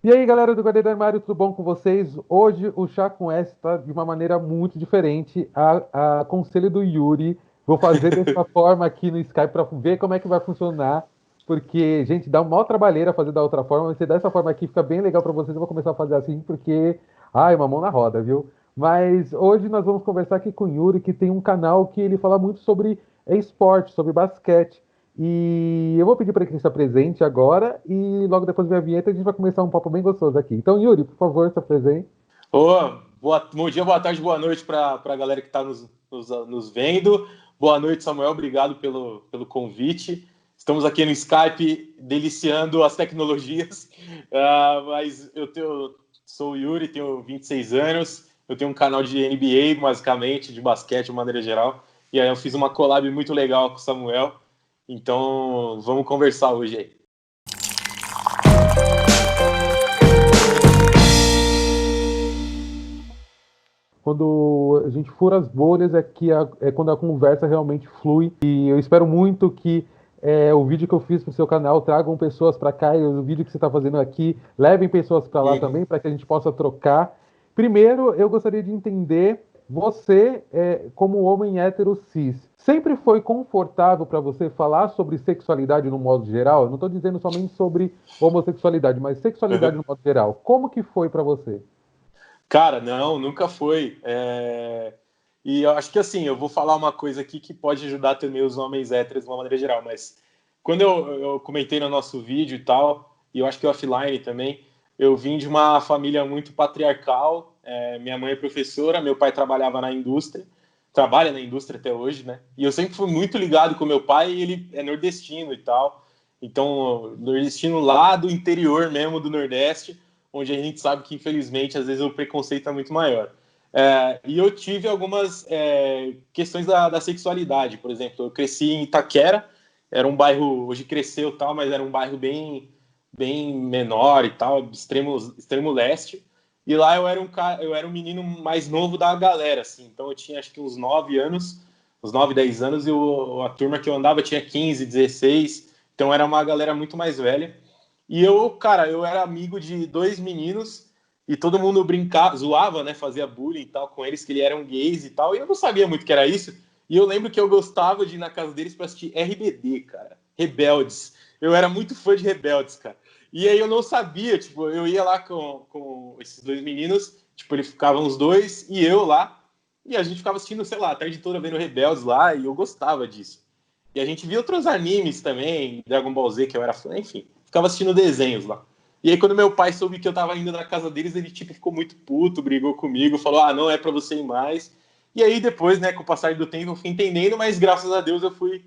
E aí, galera do Guarda do Armário, tudo bom com vocês? Hoje o Chá com S está de uma maneira muito diferente. A conselho do Yuri, vou fazer dessa forma aqui no Skype para ver como é que vai funcionar. Porque, gente, dá uma maior trabalheira fazer da outra forma, mas se dessa forma aqui fica bem legal para vocês. Eu vou começar a fazer assim, porque, ai, uma mão na roda, viu? Mas hoje nós vamos conversar aqui com o Yuri, que tem um canal que ele fala muito sobre esporte, sobre basquete. E eu vou pedir para que ele se apresente agora e logo depois da minha vinheta a gente vai começar um papo bem gostoso aqui. Então, Yuri, por favor, se apresente. Bom dia, boa tarde, boa noite para a galera que está nos vendo. Boa noite, Samuel. Obrigado pelo convite. Estamos aqui no Skype deliciando as tecnologias. Mas sou o Yuri, tenho 26 anos. Eu tenho um canal de NBA, basicamente, de basquete de maneira geral. E aí eu fiz uma collab muito legal com o Samuel. Então, vamos conversar hoje aí. Quando a gente fura as bolhas é quando a conversa realmente flui. E eu espero muito que o vídeo que eu fiz para o seu canal tragam pessoas para cá e o vídeo que você está fazendo aqui levem pessoas para lá também, para que a gente possa trocar. Primeiro, eu gostaria de entender você, como homem hétero cis, sempre foi confortável para você falar sobre sexualidade no modo geral? Eu não estou dizendo somente sobre homossexualidade, mas sexualidade no modo geral. Como que foi para você? Cara, não, nunca foi. E eu acho que assim, eu vou falar uma coisa aqui que pode ajudar também os homens héteros de uma maneira geral, mas quando eu comentei no nosso vídeo e tal, e eu acho que offline também, eu vim de uma família muito patriarcal. Minha mãe é professora, meu pai trabalhava na indústria, trabalha na indústria até hoje, né? E eu sempre fui muito ligado com meu pai, e ele é nordestino e tal. Então, nordestino lá do interior mesmo do Nordeste, onde a gente sabe que, infelizmente, às vezes o preconceito é muito maior. E eu tive algumas questões da sexualidade. Por exemplo, eu cresci em Itaquera, era um bairro, hoje cresceu tal, mas era um bairro bem menor e tal, extremo leste. E lá eu era um menino mais novo da galera, assim. Então eu tinha acho que uns 9 anos, uns 9, 10 anos, e a turma que eu andava tinha 15, 16. Então era uma galera muito mais velha. E cara, eu era amigo de dois meninos e todo mundo brincava, zoava, né? Fazia bullying e tal com eles, que eles eram gays e tal. E eu não sabia muito o que era isso. E eu lembro que eu gostava de ir na casa deles para assistir RBD, cara. Rebeldes. Eu era muito fã de Rebeldes, cara. E aí eu não sabia, tipo, eu ia lá com esses dois meninos, tipo, eles ficavam os dois e eu lá. E a gente ficava assistindo, sei lá, a tarde toda vendo Rebeldes lá e eu gostava disso. E a gente via outros animes também, Dragon Ball Z, que eu era fã, enfim. Ficava assistindo desenhos lá. E aí, quando meu pai soube que eu tava indo na casa deles, ele tipo ficou muito puto, brigou comigo, falou: ah, não é pra você ir mais. E aí, depois, né, com o passar do tempo, eu fui entendendo, mas graças a Deus eu fui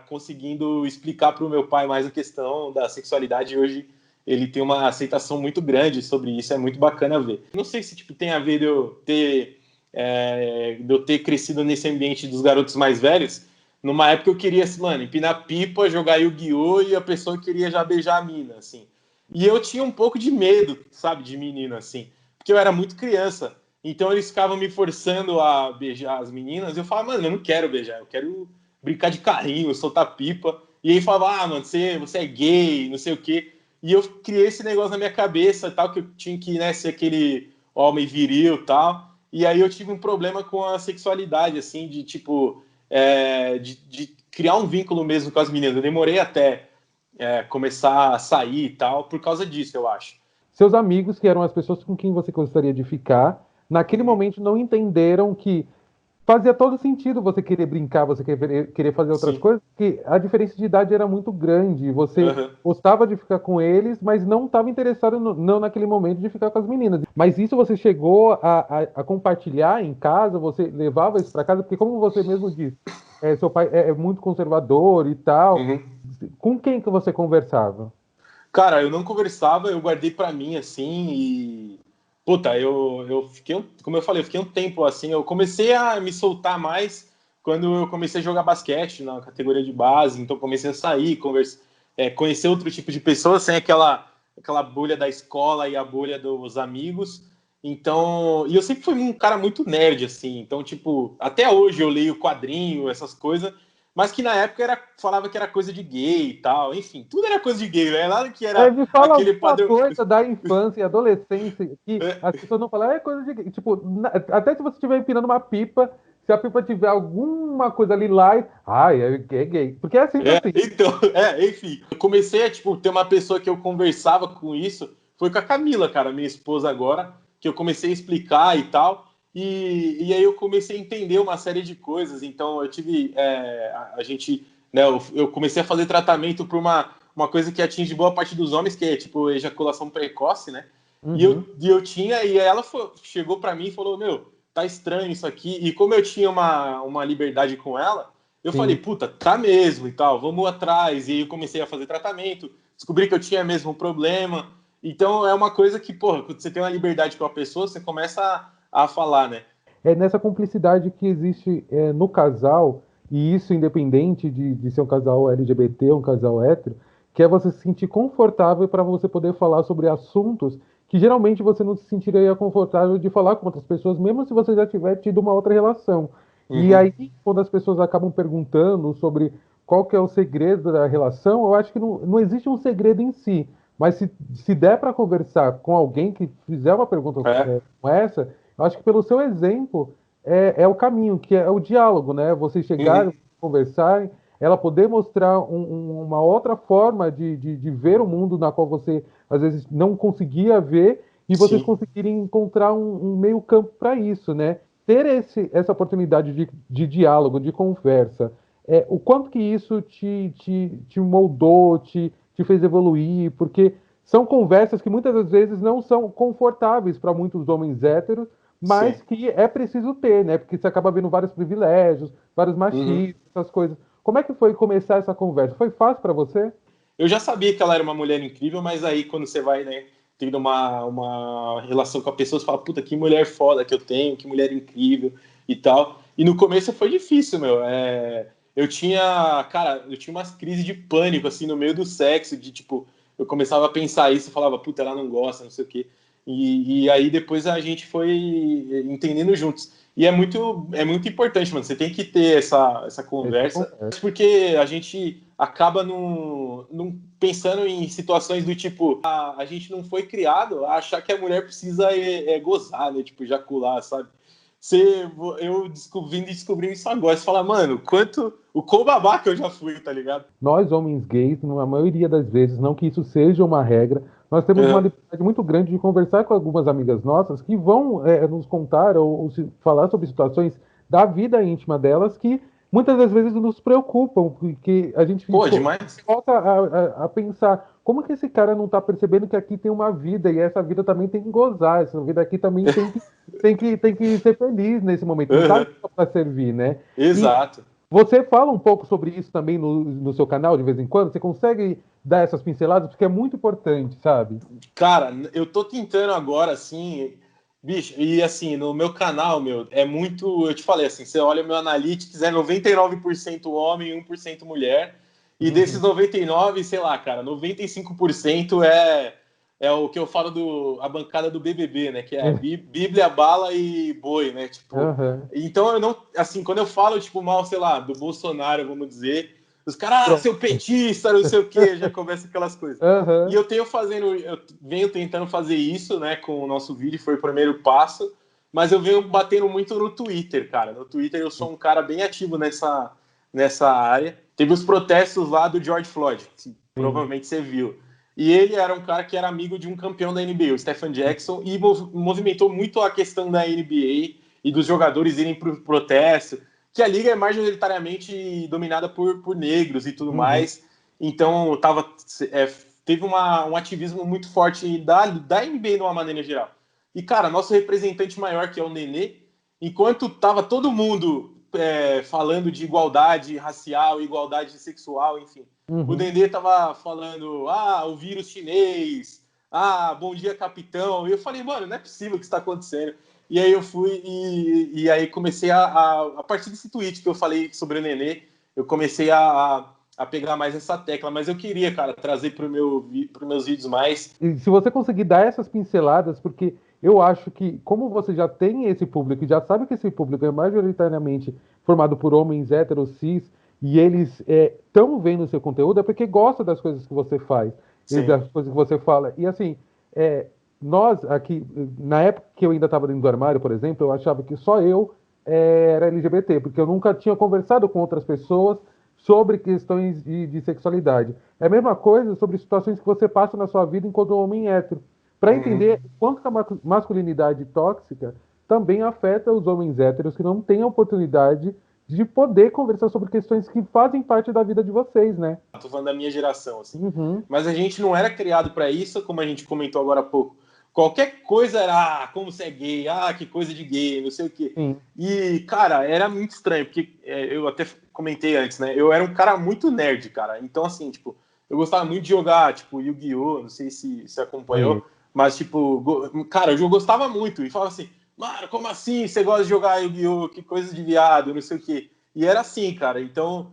conseguindo explicar pro meu pai mais a questão da sexualidade. E hoje ele tem uma aceitação muito grande sobre isso, é muito bacana ver. Não sei se tipo, tem a ver de eu ter crescido nesse ambiente dos garotos mais velhos. Numa época eu queria, mano, empinar pipa, jogar Yu-Gi-Oh! E a pessoa queria já beijar a mina, assim. E eu tinha um pouco de medo, sabe, de menina, assim. Porque eu era muito criança. Então eles ficavam me forçando a beijar as meninas. E eu falava, mano, eu não quero beijar, eu quero brincar de carrinho, soltar pipa. E aí falava, ah, mano, você é gay, não sei o quê. E eu criei esse negócio na minha cabeça, tal, que eu tinha que, né, ser aquele homem viril e tal. E aí eu tive um problema com a sexualidade, assim, de tipo, de criar um vínculo mesmo com as meninas. Eu demorei até começar a sair e tal, por causa disso, eu acho. Seus amigos, que eram as pessoas com quem você gostaria de ficar, naquele Uhum. momento não entenderam que fazia todo sentido você querer brincar, você querer fazer outras Sim. coisas, porque a diferença de idade era muito grande. Você Uhum. gostava de ficar com eles, mas não estava interessado não naquele momento de ficar com as meninas. Mas isso você chegou a compartilhar em casa, você levava isso para casa, porque como você mesmo disse, seu pai é muito conservador e tal. Uhum. Com quem que você conversava? Cara, eu não conversava, eu guardei pra mim, assim, e. Puta, eu fiquei, como eu falei, eu fiquei um tempo assim. Eu comecei a me soltar mais quando eu comecei a jogar basquete na categoria de base, então comecei a sair, conhecer outro tipo de pessoas, sem aquela bolha da escola e a bolha dos amigos. Então, e eu sempre fui um cara muito nerd, assim, então, tipo, até hoje eu leio quadrinho, essas coisas, mas que na época falava que era coisa de gay e tal, enfim, tudo era coisa de gay, né? Nada que era Me fala aquele alguma padrão. coisa da infância e adolescência que É, as pessoas não falam, é coisa de gay. Tipo, até se você estiver empinando uma pipa, se a pipa tiver alguma coisa ali lá, é gay. Porque é sempre assim. então, enfim, eu comecei a, tipo, ter uma pessoa que eu conversava com isso, foi com a Camila, cara, minha esposa agora, que eu comecei a explicar e tal, e aí eu comecei a entender uma série de coisas, então eu tive, a gente, né, eu comecei a fazer tratamento por uma coisa que atinge boa parte dos homens, que é, tipo, ejaculação precoce, né, Uhum. e eu tinha, e ela chegou para mim e falou, meu, tá estranho isso aqui, e como eu tinha uma liberdade com ela, eu falei, Sim. puta, tá mesmo e tal, vamos atrás. E aí eu comecei a fazer tratamento, descobri que eu tinha mesmo um problema. Então é uma coisa que, porra, quando você tem uma liberdade com a pessoa, você começa a falar, né? É nessa cumplicidade que existe no casal, e isso independente de ser um casal LGBT ou um casal hétero, que é você se sentir confortável para você poder falar sobre assuntos que geralmente você não se sentiria confortável de falar com outras pessoas, mesmo se você já tiver tido uma outra relação. E Uhum. aí, quando as pessoas acabam perguntando sobre qual que é o segredo da relação, eu acho que não existe um segredo em si, mas se der para conversar com alguém que fizer uma pergunta É. como essa, eu acho que pelo seu exemplo é o caminho, que é o diálogo, né? Vocês chegarem, Uhum. conversarem, ela poder mostrar uma outra forma de ver o mundo na qual você às vezes não conseguia ver e vocês Sim. conseguirem encontrar um meio campo para isso, né? Ter essa oportunidade de diálogo, de conversa, o quanto que isso te moldou, te fez evoluir, porque são conversas que muitas das vezes não são confortáveis para muitos homens héteros, Sim. mas que é preciso ter, né? Porque você acaba vendo vários privilégios, vários Uhum. machismos, essas coisas. Como é que foi começar essa conversa? Foi fácil para você? Eu já sabia que ela era uma mulher incrível, mas aí quando você vai, né, tendo uma relação com a pessoa, você fala, puta, que mulher foda que eu tenho, que mulher incrível e tal. E no começo foi difícil, meu. Eu tinha, cara, eu tinha umas crises de pânico, assim, no meio do sexo, de tipo, eu começava a pensar isso e falava, puta, ela não gosta, não sei o quê. E aí depois a gente foi entendendo juntos. E é muito importante, mano. Você tem que ter essa Essa conversa, conversa. porque a gente acaba pensando em situações do tipo, a gente não foi criado a achar que a mulher precisa gozar, né? Tipo, ejacular, sabe? Eu vim descobrindo isso agora. Você fala, mano, o quão babaca eu já fui, tá ligado? Nós, homens gays, na maioria das vezes, não que isso seja uma regra, nós temos uma Uhum. liberdade muito grande de conversar com algumas amigas nossas que vão nos contar ou falar sobre situações da vida íntima delas que muitas das vezes nos preocupam, porque a gente Pô, demais. volta a pensar como que esse cara não está percebendo que aqui tem uma vida e essa vida também tem que gozar, essa vida aqui também tem que ser feliz nesse momento, não está Uhum. só para servir, né? E Exato. você fala um pouco sobre isso também no seu canal de vez em quando? Você consegue dar essas pinceladas? Porque é muito importante, sabe? Cara, eu tô tentando agora, assim, bicho, e assim, no meu canal, meu, é muito. Eu te falei assim, você olha o meu Analytics, é 99% homem e 1% mulher. E desses Uhum. 99, sei lá, cara, 95% é o que eu falo a bancada do BBB, né? Que é Bíblia, bala e boi, né? Tipo, Aham. então eu não. Assim, quando eu falo, tipo, mal, sei lá, do Bolsonaro, vamos dizer. Os caras, Pronto. seu petista, não sei o quê, já começa aquelas coisas. E Aham. eu venho tentando fazer isso, né, com o nosso vídeo, foi o primeiro passo, mas eu venho batendo muito no Twitter, cara. No Twitter eu sou um cara bem ativo nessa área. Teve os protestos lá do George Floyd, que Sim. provavelmente você viu. E ele era um cara que era amigo de um campeão da NBA, o Stephen Jackson, e movimentou muito a questão da NBA e dos jogadores irem para o protesto, que a liga é majoritariamente dominada por negros e tudo Uhum. mais. Então, teve um ativismo muito forte da NBA de uma maneira geral. E, cara, nosso representante maior, que é o Nenê, enquanto tava todo mundo falando de igualdade racial, igualdade sexual, enfim, o Uhum. Nenê tava falando, o vírus chinês, bom dia, capitão. E eu falei, mano, não é possível que isso tá acontecendo. E aí eu fui e aí comecei a partir desse tweet que eu falei sobre o Nenê, eu comecei a pegar mais essa tecla, mas eu queria, cara, trazer para os meus vídeos mais. E se você conseguir dar essas pinceladas, porque eu acho que, como você já tem esse público, e já sabe que esse público é majoritariamente formado por homens héteros, cis, e eles estão vendo o seu conteúdo, é porque gostam das coisas que você faz, e Sim. das coisas que você fala. E assim, é, nós aqui, na época que eu ainda estava dentro do armário, por exemplo, eu achava que só eu era LGBT, porque eu nunca tinha conversado com outras pessoas sobre questões de sexualidade. É a mesma coisa sobre situações que você passa na sua vida enquanto homem hétero. Para Uhum. entender quanto que a masculinidade tóxica também afeta os homens héteros que não têm a oportunidade de poder conversar sobre questões que fazem parte da vida de vocês, né? Tô falando da minha geração, assim. Uhum, Mas a gente não era criado para isso, como a gente comentou agora há pouco. Qualquer coisa era, como você é gay, que coisa de gay, não sei o quê. sim. E, cara, era muito estranho, porque eu até comentei antes, né? Eu era um cara muito nerd, cara. Então, assim, tipo, eu gostava muito de jogar, tipo, Yu-Gi-Oh!, não sei se você Conheço. acompanhou, mas, tipo, cara, eu gostava muito. E falava assim, mano, como assim você gosta de jogar Yu-Gi-Oh!? Que coisa de viado, não sei o quê. E era assim, cara. Então,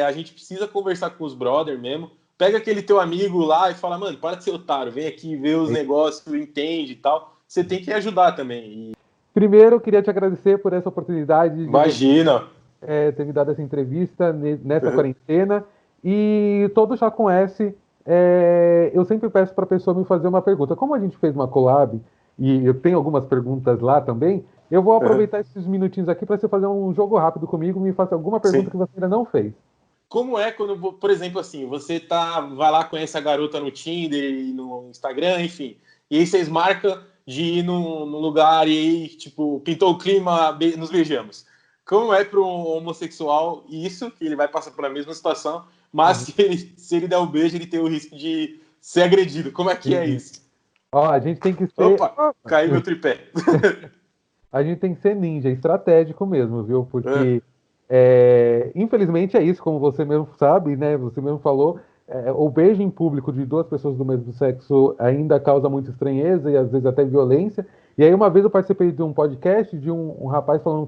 a gente precisa conversar com os brothers mesmo. Pega aquele teu amigo lá e fala, mano, para de ser otário, vem aqui ver os negócios, entende e tal. Você tem que ajudar também. E Primeiro, eu queria te agradecer por essa oportunidade de você imagina. ter me dado essa entrevista nessa Uhum. quarentena. E todo Chá com S, eu sempre peço para a pessoa me fazer uma pergunta. Como a gente fez uma collab e eu tenho algumas perguntas lá também, eu vou Uhum. aproveitar esses minutinhos aqui para você fazer um jogo rápido comigo, me faça alguma pergunta Sim. que você ainda não fez. Como é quando, por exemplo, assim, você vai lá, conhece a garota no Tinder e no Instagram, enfim, e aí vocês marcam de ir num lugar e aí, tipo, pintou o clima, nos beijamos. Como é para um homossexual isso, que ele vai passar pela mesma situação, mas Uhum. se ele der o beijo, ele tem o risco de ser agredido. Como é que é Entendi. isso? Ó, a gente tem que ser. Opa, caiu meu tripé. A gente tem que ser ninja, estratégico mesmo, viu? É, Porque, infelizmente, é isso, como você mesmo sabe, né? Você mesmo falou, o beijo em público de duas pessoas do mesmo sexo ainda causa muita estranheza e às vezes até violência. E aí, uma vez eu participei de um podcast de um rapaz falando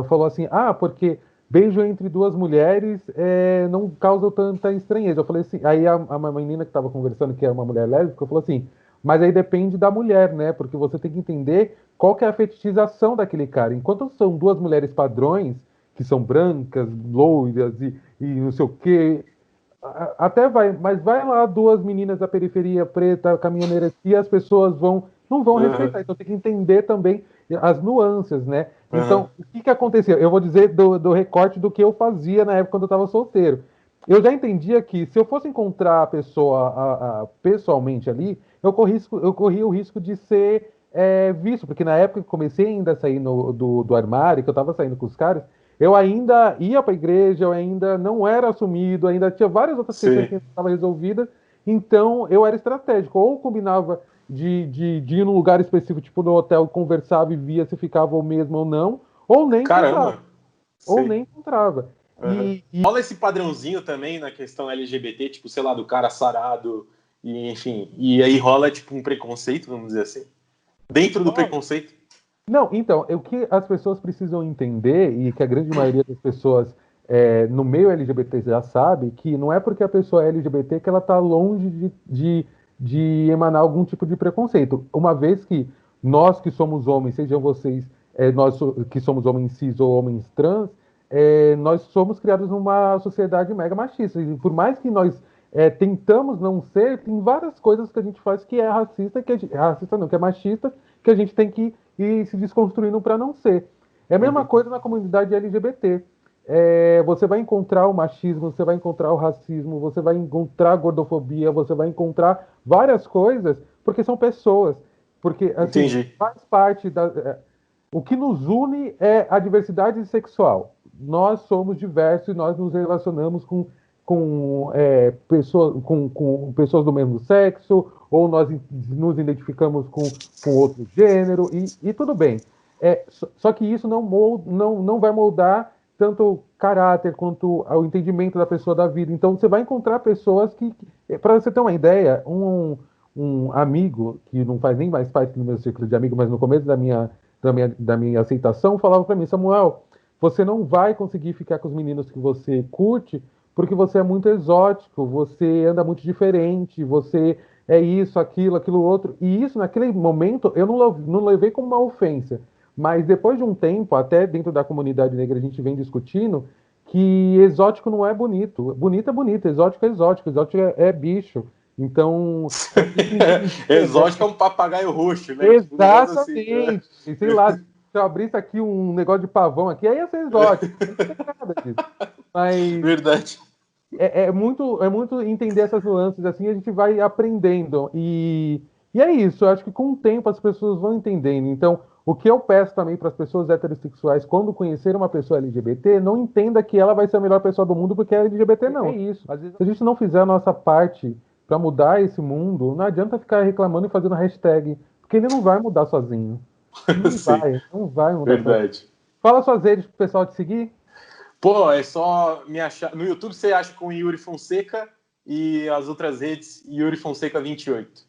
falou assim: porque beijo entre duas mulheres não causa tanta estranheza. Eu falei assim, aí a menina que estava conversando, que é uma mulher lésbica, falou assim. Mas aí depende da mulher, né? Porque você tem que entender qual que é a fetichização daquele cara. Enquanto são duas mulheres padrões, que são brancas, loiras e não sei o quê, até vai, mas vai lá duas meninas da periferia preta, caminhoneira, e as pessoas não vão uhum, respeitar. Então tem que entender também as nuances, né? uhum, Então, o que que aconteceu? Eu vou dizer do recorte do que eu fazia na época quando eu estava solteiro. Eu já entendia que se eu fosse encontrar a pessoa pessoalmente ali, eu corria o risco de ser visto, porque na época que comecei ainda a sair do armário, que eu estava saindo com os caras, eu ainda ia para a igreja, eu ainda não era assumido, ainda tinha várias outras questões sim, que não estavam resolvidas, então eu era estratégico, ou combinava de ir num lugar específico, tipo no hotel, conversava e via se ficava o mesmo ou nem encontrava, caramba, ou sim. nem encontrava. Uhum. Rola esse padrãozinho também na questão LGBT, tipo, sei lá, do cara sarado, e enfim, e aí rola tipo um preconceito, vamos dizer assim. Dentro do Oh, preconceito. não, então, o que as pessoas precisam entender, e que a grande maioria das pessoas no meio LGBT já sabe, que não é porque a pessoa é LGBT que ela está longe de emanar algum tipo de preconceito. Uma vez que nós que somos homens, sejam vocês, que somos homens cis ou homens trans, nós somos criados numa sociedade mega machista. E por mais que nós tentamos não ser, tem várias coisas que a gente faz que é racista, racista não, que é machista, que a gente tem que ir se desconstruindo para não ser. É a mesma Uhum. coisa na comunidade LGBT. Você vai encontrar o machismo, você vai encontrar o racismo, você vai encontrar a gordofobia, você vai encontrar várias coisas, porque são pessoas. Porque, assim, Entendi. faz parte o que nos une é a diversidade sexual. Nós somos diversos e nós nos relacionamos com pessoas do mesmo sexo, ou nós nos identificamos com outro gênero, e tudo bem. Só que isso não vai moldar tanto o caráter quanto o entendimento da pessoa da vida. Então, você vai encontrar pessoas para você ter uma ideia, um amigo, que não faz nem mais parte do meu círculo de amigos, mas no começo da minha aceitação, falava para mim, Samuel, você não vai conseguir ficar com os meninos que você curte, porque você é muito exótico, você anda muito diferente, você é isso, aquilo outro. E isso, naquele momento, eu não levei como uma ofensa. Mas depois de um tempo, até dentro da comunidade negra, a gente vem discutindo que exótico não é bonito. Bonito é bonito, exótico é exótico, exótico é bicho. Então, Exótico é um papagaio roxo, né? Tipo, um negócio assim. exatamente. E sei lá, se eu abrisse aqui um negócio de pavão aqui, aí ia ser exótico. Não tem nada disso. Mas Verdade. é muito entender essas nuances, assim, a gente vai aprendendo. E é isso, eu acho que com o tempo as pessoas vão entendendo. Então, o que eu peço também para as pessoas heterossexuais, quando conhecer uma pessoa LGBT, não entenda que ela vai ser a melhor pessoa do mundo porque é LGBT, não. É isso. Às vezes, se a gente não fizer a nossa parte para mudar esse mundo, não adianta ficar reclamando e fazendo hashtag, porque ele não vai mudar sozinho. Não Sim, vai, não vai mudar sozinho. verdade. Fala suas redes pro pessoal te seguir. Pô, é só me achar. No YouTube você acha com Yuri Fonseca e as outras redes Yuri Fonseca 28.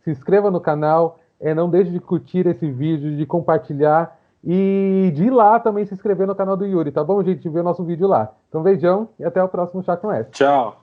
Se inscreva no canal, não deixe de curtir esse vídeo, de compartilhar e de ir lá também se inscrever no canal do Yuri, tá bom, gente? Ver o nosso vídeo lá. Então, beijão e até o próximo Chá com S. Tchau.